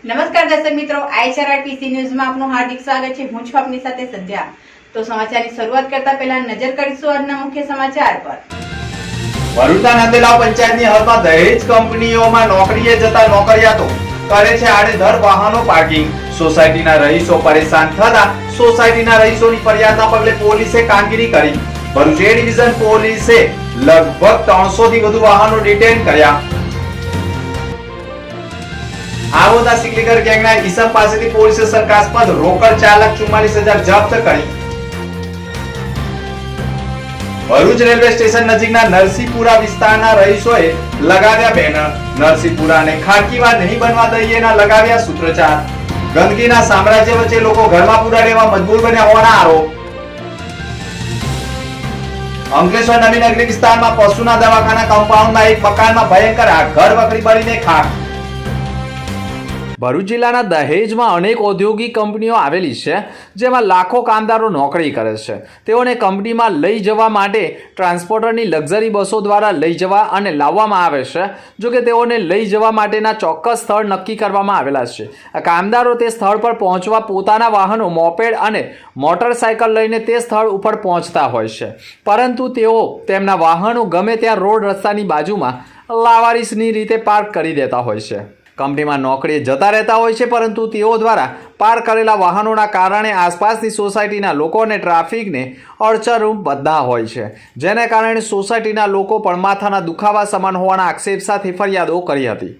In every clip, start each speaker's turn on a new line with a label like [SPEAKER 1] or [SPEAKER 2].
[SPEAKER 1] નમસ્કાર દર્શક મિત્રો, આઈએસઆરટીસી ન્યૂઝમાં આપનું હાર્દિક સ્વાગત છે। હું છું આપની સાથે સંધ્યા। તો સમાચારની શરૂઆત કરતા પહેલા નજર કરીશું આજના મુખ્ય સમાચાર પર।
[SPEAKER 2] ભરૂચના નંદેલાવ પંચાયતની હદમાં દહેજ કંપનીઓમાં નોકરીએ જતા નોકરિયાતો કરે છે આડેધડ વાહનો પાર્કિંગ। સોસાયટીના રહીશો પરેશાન થતા સોસાયટીના રહીશોની ફરિયાદના પગલે પોલીસે કામગીરી કરી। ભરૂચ એ ડિવિઝન પોલીસે લગભગ 300 થી વધુ વાહનો ડિટેન કર્યા। આમોદના સિકલીગર ગેંગના ઈસમ પાસેથી પોલીસે શંકાસ્પદ રોકડ 4,44,000 જપ્ત કરી। ભરૂચ રેલવે સ્ટેશન નજીકના નરસિંહપુરા વિસ્તારના રહીશોએ લગાવ્યા બેનર। નરસિંહપુરાને ખાકીવા નહીં બનવા દઈએના લગાવ્યા સૂત્રોચ્ચાર। ગંદકીના સામ્રાજ્ય વચ્ચે લોકો ઘરમાં પૂરા રહેવા મજબૂર બન્યા હોવાના આરોપ। અંકલેશ્વર નવી નગરી વિસ્તારમાં પશુના દવાખાના કમ્પાઉન્ડમાં એક મકાનમાં ભયંકર આગ, ઘર વખરી બળીને ખાખ। ભરૂચ જિલ્લાના દહેજમાં અનેક ઔદ્યોગિક કંપનીઓ આવેલી છે, જેમાં લાખો કામદારો નોકરી કરે છે। તેઓને કંપનીમાં લઈ જવા માટે ટ્રાન્સપોર્ટરની લક્ઝરી બસો દ્વારા લઈ જવા અને લાવવામાં આવે છે। જોકે તેઓને લઈ જવા માટેના ચોક્કસ સ્થળ નક્કી કરવામાં આવેલા છે। આ કામદારો તે સ્થળ પર પહોંચવા પોતાના વાહનો, મોપેડ અને મોટરસાયકલ લઈને તે સ્થળ ઉપર પહોંચતા હોય છે, પરંતુ તેઓ તેમના વાહનો ગમે ત્યાં રોડ રસ્તાની બાજુમાં લાવારીસની રીતે પાર્ક કરી દેતા હોય છે। કંપનીમાં નોકરીએ જતા રહેતા હોય છે, પરંતુ તેઓ દ્વારા પાર્ક કરેલા વાહનોના કારણે આસપાસની સોસાયટીના લોકોને ટ્રાફિકને અડચણરૂપ બનતા હોય છે, જેને કારણે સોસાયટીના લોકો પણ માથાના દુખાવા સમાન હોવાના આક્ષેપ સાથે ફરિયાદો કરી હતી।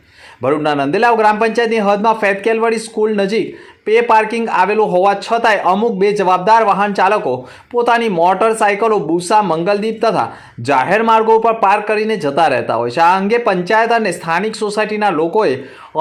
[SPEAKER 2] ભરૂચના નંદેલાવ ગ્રામ પંચાયતની હદમાં ફેતકેલવાડી સ્કૂલ નજીક પે પાર્કિંગ આવેલું હોવા છતાંય અમુક બેજવાબદાર વાહન ચાલકો પોતાની મોટરસાયકલો બુસા, મંગલદીપ તથા જાહેર માર્ગો પર પાર્ક કરીને જતા રહેતા હોય છે। આ અંગે પંચાયત અને સ્થાનિક સોસાયટીના લોકોએ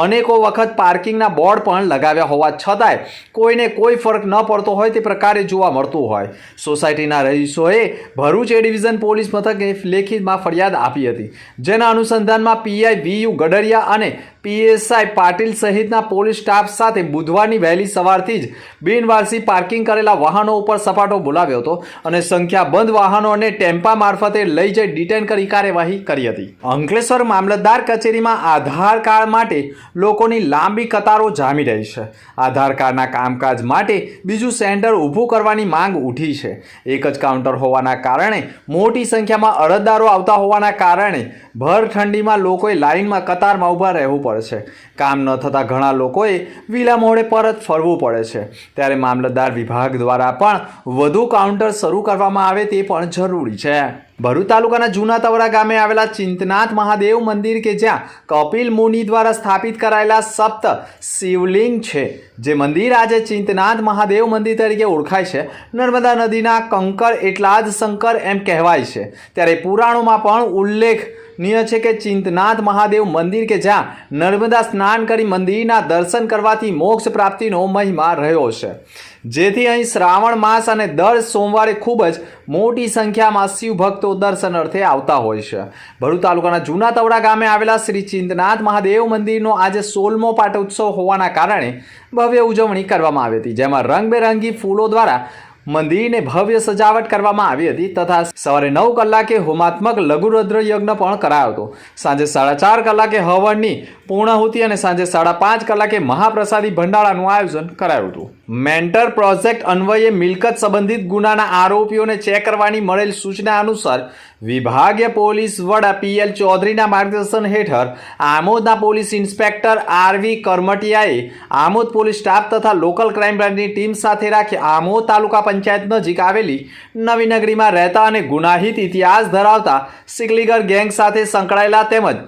[SPEAKER 2] અનેકો વખત પાર્કિંગના બોર્ડ પણ લગાવ્યા હોવા છતાંય કોઈને કોઈ ફરક ન પડતો હોય તે પ્રકારે જોવા મળતું હોય। સોસાયટીના રહીશોએ ભરૂચ એ ડિવિઝન પોલીસ મથકે લેખિતમાં ફરિયાદ આપી હતી, જેના અનુસંધાનમાં પીઆઈ વીયુ ગડરિયા અને પીએસઆઈ પાટીલ સહિતના પોલીસ સ્ટાફ સાથે બુધવારની વહેલી સવારથી જ બિનવારસી પાર્કિંગ કરેલા વાહનો ઉપર સપાટો બોલાવ્યો હતો અને સંખ્યાબંધ વાહનોને ટેમ્પા મારફતે લઈ જઈ ડિટેન કરી કાર્યવાહી કરી હતી। અંકલેશ્વર મામલતદાર કચેરીમાં આધાર કાર્ડ માટે લોકોની લાંબી કતારો જામી રહી છે। આધાર કાર્ડના કામકાજ માટે બીજું સેન્ટર ઊભું કરવાની માંગ ઉઠી છે। એક જ કાઉન્ટર હોવાના કારણે મોટી સંખ્યામાં અરજદારો આવતા હોવાના કારણે ભર ઠંડીમાં લોકોએ લાઇનમાં કતારમાં ઊભા રહેવું પડે છે। કામ ન થતાં ઘણા લોકોએ વિલા મોડે પરત ફરવું પડે છે, ત્યારે મામલતદાર વિભાગ દ્વારા પણ વધુ કાઉન્ટર શરૂ કરવામાં આવે તે પણ જરૂરી છે। ભરૂચ તાલુકાના જૂના તવરા ગામે આવેલા ચિંતનાથ મહાદેવ મંદિર કે જ્યાં કપિલ મુનિ દ્વારા સ્થાપિત કરાયેલા સપ્ત શિવલિંગ છે, જે મંદિર આજે ચિંતનાથ મહાદેવ મંદિર તરીકે ઓળખાય છે। નર્મદા નદીના કંકર એટલા જ શંકર એમ કહેવાય છે, ત્યારે પુરાણોમાં પણ ઉલ્લેખનીય છે કે ચિંતનાથ મહાદેવ મંદિર કે જ્યાં નર્મદા સ્નાન કરી મંદિરના દર્શન કરવાથી મોક્ષ પ્રાપ્તિનો મહિમા રહ્યો છે, જેથી અહીં શ્રાવણ માસ અને દર સોમવારે ખૂબ જ મોટી સંખ્યામાં શિવ ભક્તો દર્શનાર્થે આવતા હોય છે। ભરૂચ તાલુકાના જૂના તવડા ગામે આવેલા શ્રી ચિંતનાથ મહાદેવ મંદિરનો આજે 16મો પાટોત્સવ હોવાના કારણે ભવ્ય ઉજવણી કરવામાં આવી હતી, જેમાં રંગબેરંગી ફૂલો દ્વારા મંદિરને ભવ્ય સજાવટ કરવામાં આવી હતી તથા સવારે 9 કલાકે હોમાત્મક લઘુરુદ્ર યજ્ઞ પણ કરાયો હતો। સાંજે 4:30 કલાકે હવનની પૂર્ણાહુતિ અને સાંજે 5:30 કલાકે મહાપ્રસાદી ભંડારાનું આયોજન કરાયું હતું। મેન્ટર પ્રોજેક્ટ અન્વયે મિલકત સંબંધિત ગુનાના આરોપીઓને ચેક કરવાની મળેલ સૂચના અનુસાર વિભાગીય પોલીસ વડા પીએલ ચૌધરીના માર્ગદર્શન હેઠળ આમોદના પોલીસ ઇન્સ્પેક્ટર આરવી કરમટિયાએ આમોદ પોલીસ સ્ટાફ તથા લોકલ ક્રાઇમ બ્રાન્ચની ટીમ સાથે રાખી આમોદ તાલુકા પંચાયત નજીક આવેલી નવી નગરીમાં રહેતા અને ગુનાહિત ઇતિહાસ ધરાવતા સિકલીગર ગેંગ સાથે સંકળાયેલા તેમજ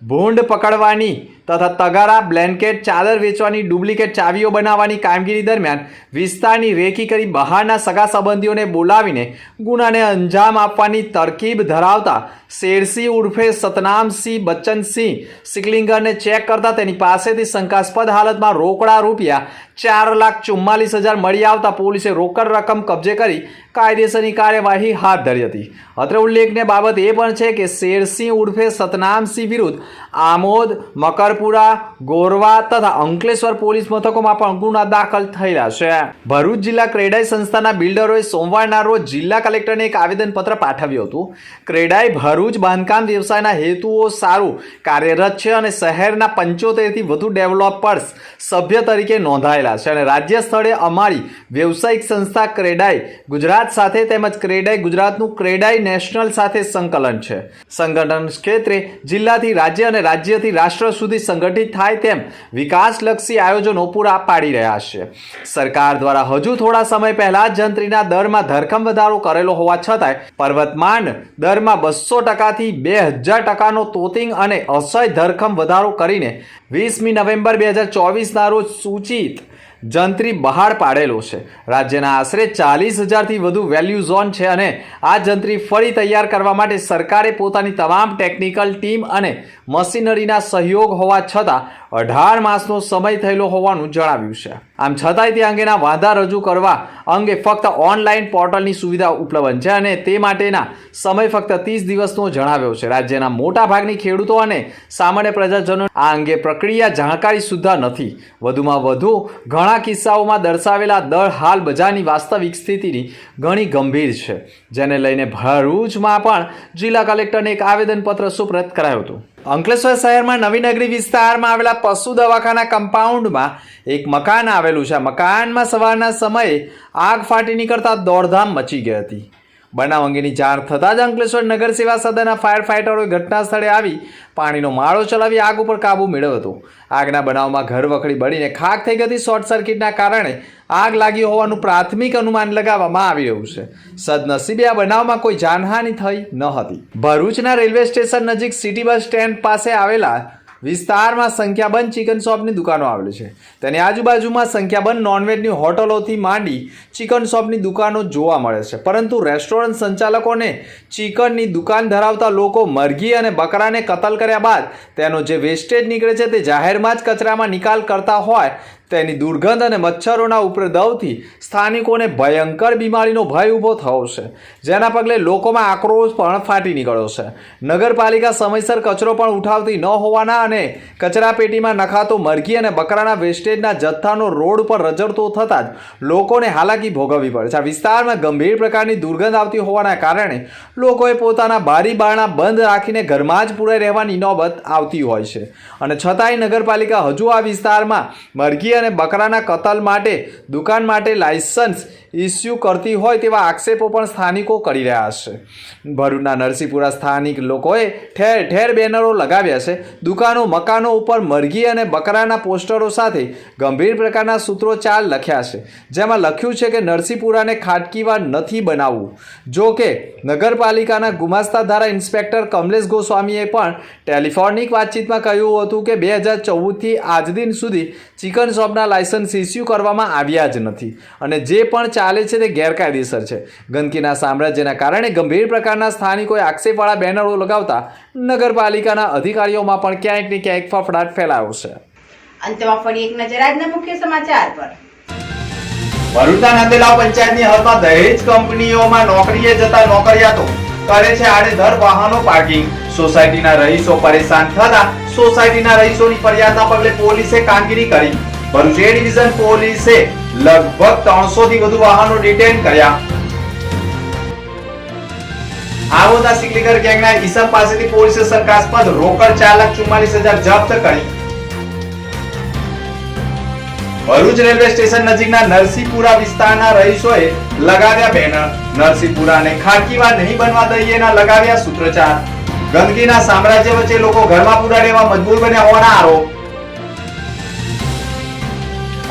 [SPEAKER 2] ભૂંડ પકડવાની તથા તગારા, બ્લેન્કેટ, ચાદર વેચવાની, ડુપ્લિકેટ ચાવીઓ બનાવવાની કામગીરી દરમિયાન વિસ્તારની રેકી કરી બહારના સગા સંબંધીઓને બોલાવીને ગુનાને અંજામ આપવાની તરકીબ ધરાવતા શેરસિંહ ઉર્ફે સતનામસિંહ બચ્ચનસિંહ સિકલિંગરને ચેક કરતા તેની પાસેથી શંકાસ્પદ હાલતમાં રોકડા રૂપિયા 4,44,000 મળી આવતા પોલીસે રોકડ રકમ કબજે કરી કાયદેસરની કાર્યવાહી હાથ ધરી હતી। અત્રે ઉલ્લેખનીય બાબત એ પણ છે કે શેરસિંહ ઉર્ફે સતનામસિંહ વિરુદ્ધ આમોદ, મકરપુરા, ગોરવા તથા અંકલેશ્વર પોલીસ મથકોમાં પણ ગુના દાખલ થયેલા છે. ભરૂચ જિલ્લા ક્રેડાઈ સંસ્થાના બિલ્ડરોએ સોમવારના રોજ જિલ્લા કલેક્ટરને એક આવેદનપત્ર પાઠવ્યું હતું. ક્રેડાઈ ભરૂચ બાંધકામ વ્યવસાયના હેતુઓ સારું કાર્યરત છે અને શહેરના 75થી વધુ ડેવલપર્સ સભ્ય તરીકે નોંધાયેલા છે અને રાજ્ય સ્થળે અમારી વ્યવસાયિક સંસ્થા ક્રેડાઈ ગુજરાત સાથે તેમજ ક્રેડાઈ ગુજરાતનું ક્રેડાઈ નેશનલ સાથે સંકલન છે. સંગઠન ક્ષેત્રે જિલ્લાથી રાજ્ય અને રાજ્યથી રાષ્ટ્ર સુધી સંગઠિત થાય તેમ વિકાસલક્ષી આયોજનો પૂરા પાડી રહ્યા છે. સરકાર દ્વારા હજુ થોડા સમય પહેલા જંત્રીના દરમાં ધરખમ વધારો કરેલો હોવા છતાંય પર્વતમાંડ દરમાં 200%થી 2000%નો તોતિંગ અને અસહ્ય ધરખમ વધારો કરીને 20મી નવેમ્બર 2024ના રોજ સૂચિત જંત્રી બહાર પાડેલો છે. રાજ્યના આશરે 40,000થી વધુ વેલ્યુ ઝોન છે અને આ જંત્રી ફરી તૈયાર કરવા માટે સરકારે પોતાની તમામ ટેકનિકલ ટીમ અને મશીનરીના સહયોગ હોવા છતાં 18 માસનો સમય થયેલો હોવાનું જણાવ્યું છે. આમ છતાંય તે અંગેના વાંધા રજૂ કરવા અંગે ફક્ત ઓનલાઈન પોર્ટલની સુવિધા ઉપલબ્ધ છે અને તે માટેના સમય ફક્ત 30 દિવસનો જણાવ્યો છે. રાજ્યના મોટાભાગની ખેડૂતો અને સામાન્ય પ્રજાજનો આ અંગે પ્રક્રિયા જાણકારી સુદ્ધા નથી. વધુમાં વધુ ઘણા કિસ્સાઓમાં દર્શાવેલા દર હાલ બજારની વાસ્તવિક સ્થિતિની ઘણી ગંભીર છે, જેને લઈને ભરૂચમાં પણ જિલ્લા કલેક્ટરને એક આવેદનપત્ર સુપ્રત કરાયું હતું. અંકલેશ્વર શહેરમાં નવીનગરી વિસ્તારમાં આવેલા પશુ દવાખાના કમ્પાઉન્ડમાં એક મકાન આવેલું છે. મકાનમાં સવારના સમયે આગ ફાટી નીકળતા દોડધામ મચી ગઈ હતી. બનાવ અંગેની જાણ થતાં જ અંકલેશ્વર નગર સેવા સદનના ફાયર ફાઇટરોએ ઘટના સ્થળે આવી પાણીનો માળો ચલાવી આગ ઉપર કાબૂ મેળવ્યો હતો. આગના બનાવમાં ઘર વખરી બળીને ખાખ થઈ ગઈ. શોર્ટ સર્કિટના કારણે આગ લાગી હોવાનું પ્રાથમિક અનુમાન લગાવવામાં આવી રહ્યું છે. સદનસીબે આ બનાવમાં કોઈ જાનહાનિ થઈ ન હતી. ભરૂચના રેલવે સ્ટેશન નજીક સિટી બસ સ્ટેન્ડ પાસે આવેલા વિસ્તારમાં સંખ્યાબંધ ચિકન શોપની દુકાનો આવેલી છે. તેની આજુબાજુમાં સંખ્યાબંધ નોનવેજની હોટલોથી માંડી ચિકન શોપની દુકાનો જોવા મળે છે. પરંતુ રેસ્ટોરન્ટ સંચાલકોને ચિકનની દુકાન ધરાવતા લોકો મરઘી અને બકરાને કતલ કર્યા બાદ તેનો જે વેસ્ટેજ નીકળે છે તે જાહેરમાં જ કચરામાં નિકાલ કરતા હોય તેની દુર્ગંધ અને મચ્છરોના ઉપદ્રવથી સ્થાનિકોને ભયંકર બીમારીનો ભય ઊભો થયો છે, જેના પગલે લોકોમાં આક્રોશ પણ ફાટી નીકળ્યો છે. નગરપાલિકા સમયસર કચરો પણ ઉઠાવતી ન હોવાના અને કચરાપેટીમાં નખાતો મરઘી અને બકરાના વેસ્ટેજના જથ્થાનો રોડ પર રજડતો થતાં જ લોકોને હાલાકી ભોગવવી પડે છે. આ વિસ્તારમાં ગંભીર પ્રકારની દુર્ગંધ આવતી હોવાના કારણે લોકોએ પોતાના બારી બારણા બંધ રાખીને ઘરમાં જ પૂરાઈ રહેવાની નોબત આવતી હોય છે અને છતાંય નગરપાલિકા હજુ આ વિસ્તારમાં મરઘી અને બકરાના કતલ માટે દુકાન માટે લાયસન્સ ઇસ્યુ કરતી હોય તેવા આક્ષેપો પણ સ્થાનિકો કરી રહ્યા છે. ભરૂચના નરસિંહપુરા સ્થાનિક લોકોએ ઠેર ઠેર બેનરો લગાવ્યા છે. દુકાનો મકાનો ઉપર મરઘી અને બકરાના પોસ્ટરો સાથે ગંભીર પ્રકારના સૂત્રોચ્ચાર લખ્યા છે, જેમાં લખ્યું છે કે નરસિંહપુરાને ખાટકીવાર નથી બનાવવું. જો કે નગરપાલિકાના ગુમાસ્તા ધારા ઇન્સ્પેક્ટર કમલેશ ગોસ્વામીએ પણ ટેલિફોનિક વાતચીતમાં કહ્યું હતું કે 2014થી આજ દિન સુધી ચિકન શોપના લાયસન્સ ઇસ્યુ કરવામાં આવ્યા જ નથી અને જે પણ ચાલે છે તે ગેરકાયદેસર છે. ગંદકીના સામ્રાજ્યના કારણે ગંભીર પ્રકારના સ્થાનિકોએ આક્ષેપવાળા બેનરો લગાવતા નગરપાલિકાના અધિકારીઓમાં પણ ક્યાંક ને ક્યાંક ફફડાટ ફેલાયો છે.
[SPEAKER 1] અંતમાં ફરી એક નજર આજના મુખ્ય સમાચાર પર.
[SPEAKER 2] ભરૂચના નંદેલાવ પંચાયતની હદમાં દહેજ કંપનીઓમાં નોકરીએ જતા નોકરિયાતો કરે છે આડેધડ વાહનો પાર્કિંગ. સોસાયટીના રહીશો પરેશાન થતા સોસાયટીના રહીશોની ફરિયાદના પગલે પોલીસે કામગીરી કરી. ભરૂચ એ ડિવિઝન પોલીસે લગભગ 300થી વધુ વાહનો ડિટેન કર્યા. આમોદના સિકલીગર ગેંગના ઈસમ પાસેથી પોલીસે શંકાસ્પદ રોકડ 4,44,000 જપ્ત કરી. ભરૂચ રેલવે સ્ટેશન નજીકના નરસિંહપુરા વિસ્તારના રહીશોએ લગાવ્યા બેનર. નરસિંહપુરાને ખાટકીવાર નહીં બનવા દઈએના લગાવ્યા સૂત્રોચ્ચાર. ગંદકીના સામ્રાજ્ય વચ્ચે લોકો ઘરમાં પૂરા રહેવા મજબૂર બન્યા હોવાના આરોપ.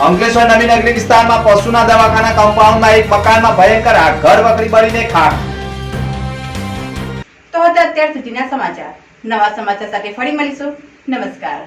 [SPEAKER 2] અંકલેશ્વર નવીનગરી વિસ્તારમાં પશુના દવાખાના કમ્પાઉન્ડમાં એક મકાનમાં ભયંકર આગ, ઘર વખરી બળીને ખાખ.
[SPEAKER 1] તો હતા અત્યાર સુધીના સમાચાર. નવા સમાચાર સાથે ફરી મળીશું. નમસ્કાર.